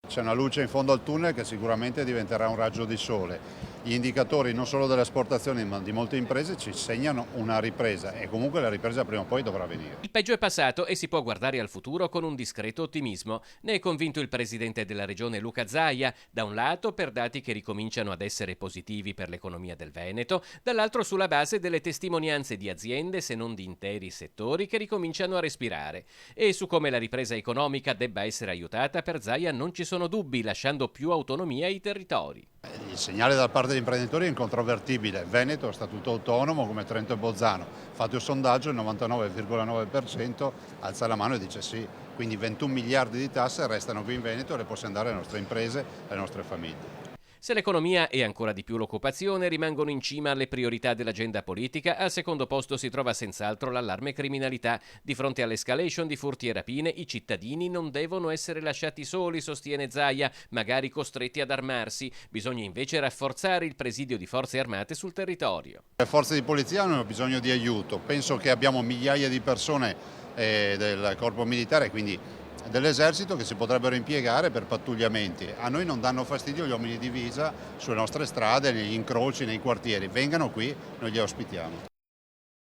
C'è una luce in fondo al tunnel che sicuramente diventerà un raggio di sole. Gli indicatori non solo delle esportazioni ma di molte imprese ci segnano una ripresa e comunque la ripresa prima o poi dovrà venire. Il peggio è passato e si può guardare al futuro con un discreto ottimismo. Ne è convinto il presidente della regione Luca Zaia, da un lato per dati che ricominciano ad essere positivi per l'economia del Veneto, dall'altro sulla base delle testimonianze di aziende, se non di interi settori, che ricominciano a respirare. E su come la ripresa economica debba essere aiutata, per Zaia non ci sono dubbi, lasciando più autonomia ai territori. Il segnale da parte degli imprenditori è incontrovertibile. Veneto è statuto autonomo come Trento e Bolzano. Fate un sondaggio, il 99,9% alza la mano e dice sì. Quindi 21 miliardi di tasse restano qui in Veneto e le possiamo dare alle nostre imprese e alle nostre famiglie. Se l'economia e ancora di più l'occupazione rimangono in cima alle priorità dell'agenda politica, al secondo posto si trova senz'altro l'allarme criminalità. Di fronte all'escalation di furti e rapine, i cittadini non devono essere lasciati soli, sostiene Zaia, magari costretti ad armarsi. Bisogna invece rafforzare il presidio di forze armate sul territorio. Le forze di polizia hanno bisogno di aiuto. Penso che abbiamo migliaia di persone del corpo militare, quindi dell'esercito, che si potrebbero impiegare per pattugliamenti. A noi non danno fastidio gli uomini di divisa sulle nostre strade, negli incroci, nei quartieri. Vengano qui, noi li ospitiamo.